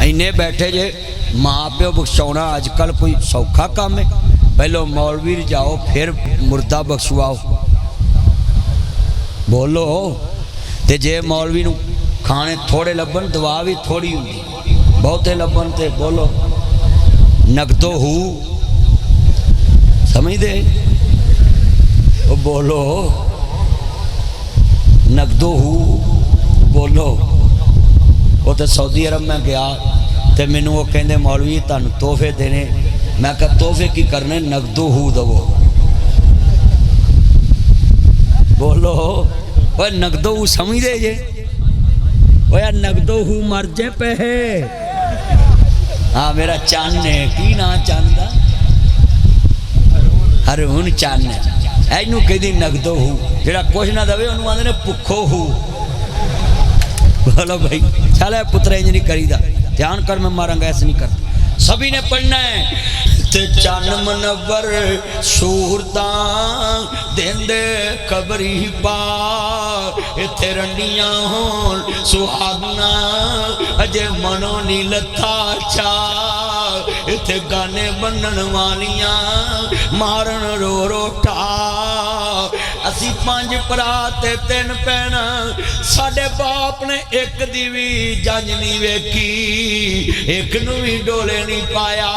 इन्ने बैठे जे माँ प्यो बख्शाउना अजकल कोई सौखा काम है। पहलो मौलवी जाओ फिर मुर्दा बख्शवाओ। बोलो ते जे मौलवी नूं खाने थोड़े लभन दवा भी थोड़ी होंगी, बहुते लभन ते बोलो नगदो हू समझदे ओ बोलो नगदो हू बोलो। वो तो सऊदी अरब में गया तो मैनू वो कहते मौलवी तुहानू तोहफे देने। मैं कहा तोहफे की करने, नगदो हू दवो। बोलो वो नगदो हू समझदे जे वो यार नगदो हू मर जे पे। हाँ मेरा चन्न है की ना चन्न दा हरून चन्न एनू कहती नगदो हू। जेड़ा कुछ ना दवे उन्होंने आंदे ने भुखो हू। बोलो भाई चल पुत्र इंज नहीं करीदा, ध्यान कर मैं मारांगा ऐसे नहीं करता। सभी ने पढ़ना है ते चन मनवर सूरता देंदे कबरी पा इत्थे रंडियां होन सुहागना अजे मनो नी लथा चा इत्थे गाने बनन वालियां मारन रो रो टा। असी 5 भरा ते 3 भैन साडे बाप ने एक दी भी जंज नहीं वेखी, एक नू भी डोले नहीं पाया।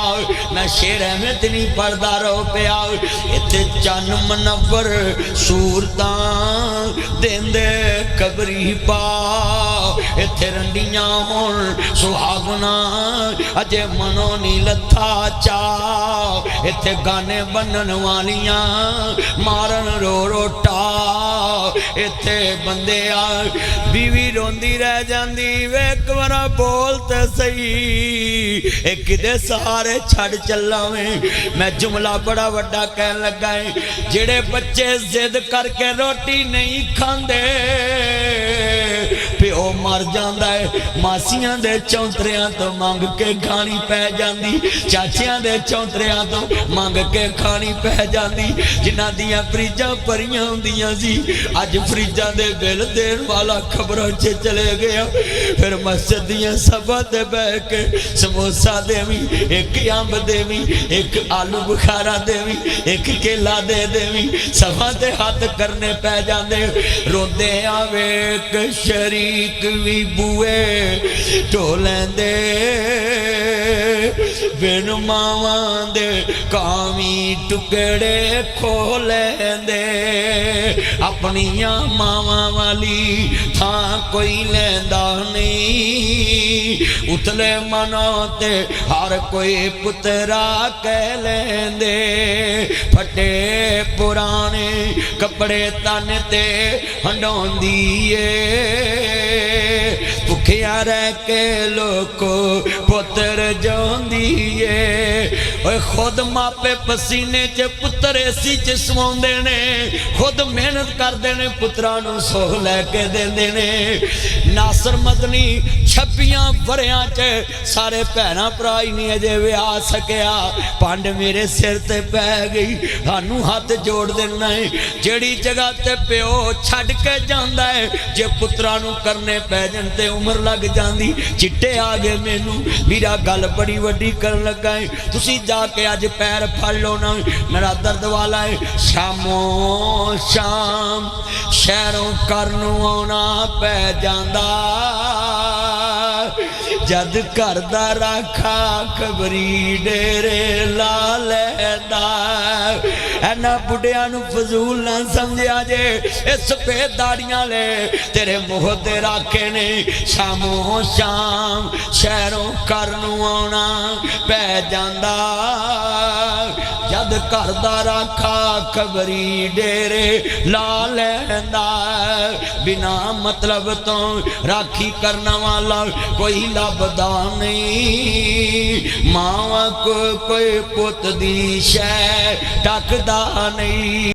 मैं शेर अहमद नहीं पढ़दा रो पिया। इत्थे चन मनवर सूरता देंदे कबरी पा इत्थे रंडियां होन सुहागना अजे मनो नी लथा चा इत्थे गाने बनन वालियां मारन रो रो टा। इत्थे बंदे आ बीवी रोंदी रह जांदी वे एक बार बोल ते सही एक दे सहारे छड़ चला में। मैं जुमला बड़ा वड्डा कहन लगा है जेड़े बच्चे जिद करके रोटी नहीं खांदे प्यो मर जांदा है। मासियां दे चौंतरियां तो मंग के खानी पै जांदी, चाचियां दे चौंतरियां तो मंग के खानी पै जांदी। जिन्हां दियां फ्रिजां भरियां हुंदियां सी अज फ्रिजां दे बिल देण वाला खबरों च चले गया। फिर मस्जिद दियां सभा ते बैठ के समोसा देवी, एक अंब देवी, एक आलू बुखारा देवी, एक केला दे देवी, सभा ते हाथ करने पै जांदे। रोंदे आवे एक शरीक भी बुए ढो लैंदे बिन मावां दे कावी टुकड़े खो लैंदे। अपनियां मावां वाली थां कोई लैंदा नहीं, उतले मना ते हर कोई पुत्रा कह लैंदे। फटे पुराने कपड़े तन ते हंडोंदी भुखिया रह के लोको पुत्र जोंदी है। खुद मापे पसीने च पुत्र एसी च समाउंदे ने, खुद मेहनत करते ने पुत्रा नूं सोह लैके देंदे ने। नासर मदनी 26 वरियां च सारे भैणां भरा ही नहीं अजे विआह सकिया। पंड मेरे सिर ते पै गई, सानू हाथ जोड़ देना है। जेड़ी जगह ते प्यो छड़ के जांदा है जे पुत्रा नूं करने पै जाण ते उम्र लग जांदी। चिट्टे आ गए मैनू मेरा गल बड़ी वड्डी करन लगा है। तुसी जाके अज पैर फड़ लो ना, मेरा दर्द वाला है। शामो शाम शहरों करनू आना पै जांदा जद घर दा राखा खबरी डेरे ला लैंदा। एना बुढ़िया नू फजूल ना समझिया जे इस पे दाड़ियां ले तेरे मुँह ते राखे ने। शामो शाम शहरों करनू आना पै जांदा जद घर दा राखा खबरी डेरे ला लैंदा। बिना मतलब तो राखी करने वाला कोई लभदा नहीं, मां को कोई पुत दी शै टकदा नहीं।